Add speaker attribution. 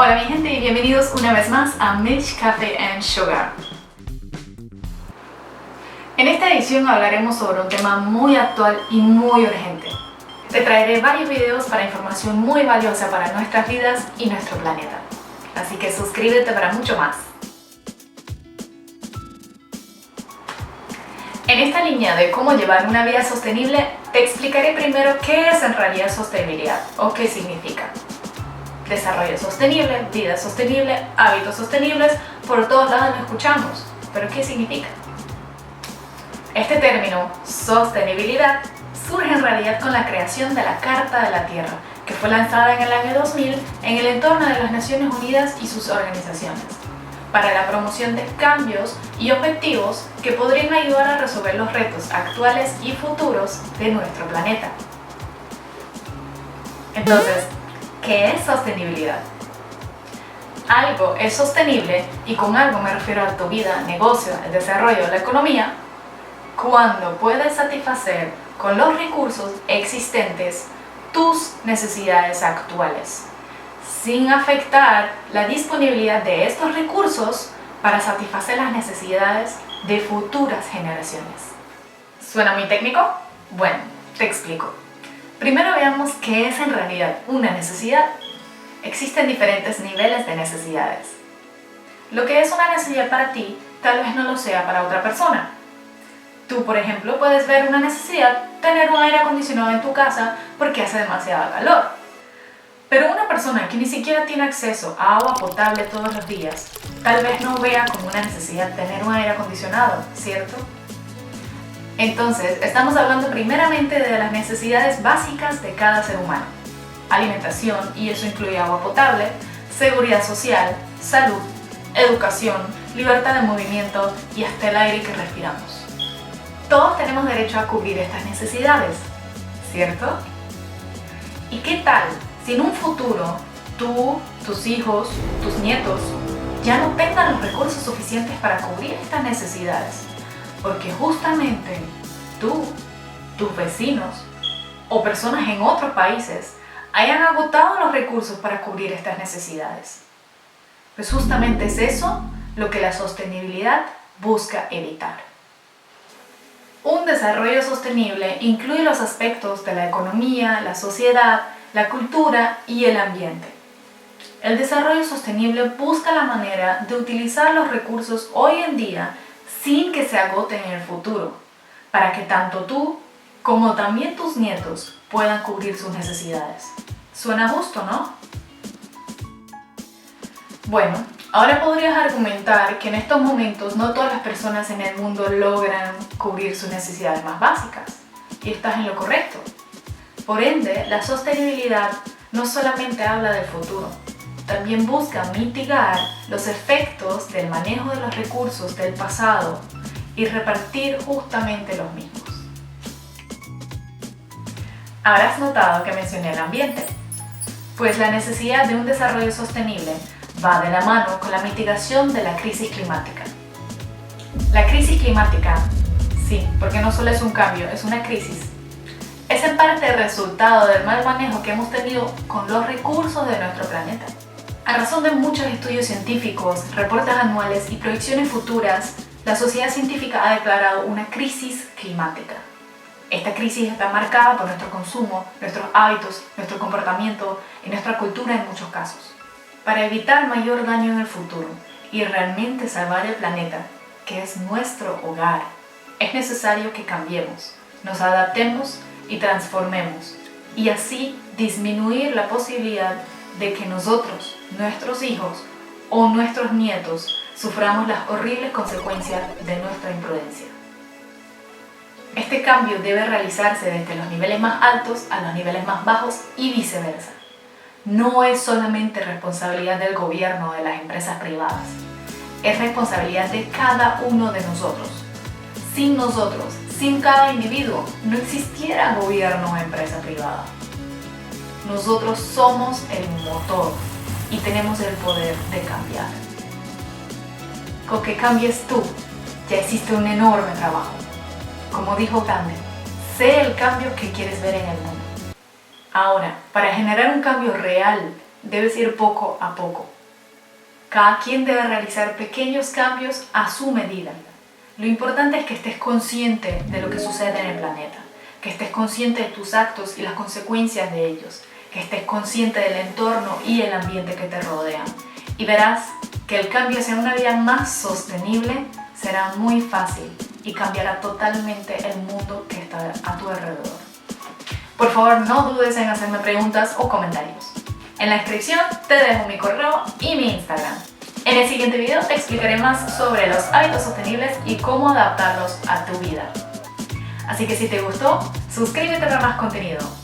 Speaker 1: Hola mi gente y bienvenidos una vez más a Milk Café and Sugar. En esta edición hablaremos sobre un tema muy actual y muy urgente. Te traeré varios videos para información muy valiosa para nuestras vidas y nuestro planeta. Así que suscríbete para mucho más. En esta línea de cómo llevar una vida sostenible, te explicaré primero qué es en realidad sostenibilidad o qué significa. Desarrollo sostenible, vida sostenible, hábitos sostenibles, por todos lados lo escuchamos, pero ¿qué significa? Este término, sostenibilidad, surge en realidad con la creación de la Carta de la Tierra, que fue lanzada en el año 2000 en el entorno de las Naciones Unidas y sus organizaciones, para la promoción de cambios y objetivos que podrían ayudar a resolver los retos actuales y futuros de nuestro planeta. Entonces, ¿qué es sostenibilidad? Algo es sostenible, y con algo me refiero a tu vida, negocio, el desarrollo, la economía, cuando puedes satisfacer con los recursos existentes tus necesidades actuales, sin afectar la disponibilidad de estos recursos para satisfacer las necesidades de futuras generaciones. ¿Suena muy técnico? Bueno, te explico. Primero veamos qué es en realidad una necesidad. Existen diferentes niveles de necesidades. Lo que es una necesidad para ti, tal vez no lo sea para otra persona. Tú, por ejemplo, puedes ver una necesidad tener un aire acondicionado en tu casa porque hace demasiado calor. Pero una persona que ni siquiera tiene acceso a agua potable todos los días, tal vez no vea como una necesidad tener un aire acondicionado, ¿cierto? Entonces, estamos hablando primeramente de las necesidades básicas de cada ser humano. Alimentación, y eso incluye agua potable, seguridad social, salud, educación, libertad de movimiento y hasta el aire que respiramos. Todos tenemos derecho a cubrir estas necesidades, ¿cierto? ¿Y qué tal si en un futuro tú, tus hijos, tus nietos ya no tengan los recursos suficientes para cubrir estas necesidades? Porque justamente tú, tus vecinos o personas en otros países hayan agotado los recursos para cubrir estas necesidades. Pues justamente es eso lo que la sostenibilidad busca evitar. Un desarrollo sostenible incluye los aspectos de la economía, la sociedad, la cultura y el ambiente. El desarrollo sostenible busca la manera de utilizar los recursos hoy en día sin que se agoten en el futuro, para que tanto tú como también tus nietos puedan cubrir sus necesidades. Suena justo, ¿no? Bueno, ahora podrías argumentar que en estos momentos no todas las personas en el mundo logran cubrir sus necesidades más básicas, y estás en lo correcto. Por ende, la sostenibilidad no solamente habla del futuro, también busca mitigar los efectos del manejo de los recursos del pasado y repartir justamente los mismos. Habrás notado que mencioné el ambiente, pues la necesidad de un desarrollo sostenible va de la mano con la mitigación de la crisis climática. La crisis climática, sí, porque no solo es un cambio, es una crisis, es en parte el resultado del mal manejo que hemos tenido con los recursos de nuestro planeta. A razón de muchos estudios científicos, reportes anuales y proyecciones futuras, la sociedad científica ha declarado una crisis climática. Esta crisis está marcada por nuestro consumo, nuestros hábitos, nuestro comportamiento y nuestra cultura en muchos casos. Para evitar mayor daño en el futuro y realmente salvar el planeta, que es nuestro hogar, es necesario que cambiemos, nos adaptemos y transformemos, y así disminuir la posibilidad de que nosotros, nuestros hijos o nuestros nietos suframos las horribles consecuencias de nuestra imprudencia. Este cambio debe realizarse desde los niveles más altos a los niveles más bajos y viceversa. No es solamente responsabilidad del gobierno o de las empresas privadas, es responsabilidad de cada uno de nosotros. Sin nosotros, sin cada individuo, no existiera gobierno o empresa privada. Nosotros somos el motor y tenemos el poder de cambiar. Con que cambies tú, ya existe un enorme trabajo. Como dijo Gandhi, sé el cambio que quieres ver en el mundo. Ahora, para generar un cambio real debes ir poco a poco. Cada quien debe realizar pequeños cambios a su medida. Lo importante es que estés consciente de lo que sucede en el planeta, que estés consciente de tus actos y las consecuencias de ellos, que estés consciente del entorno y el ambiente que te rodean. Y verás que el cambio hacia una vida más sostenible será muy fácil y cambiará totalmente el mundo que está a tu alrededor. Por favor, no dudes en hacerme preguntas o comentarios. En la descripción te dejo mi correo y mi Instagram. En el siguiente video te explicaré más sobre los hábitos sostenibles y cómo adaptarlos a tu vida. Así que si te gustó, suscríbete para más contenido.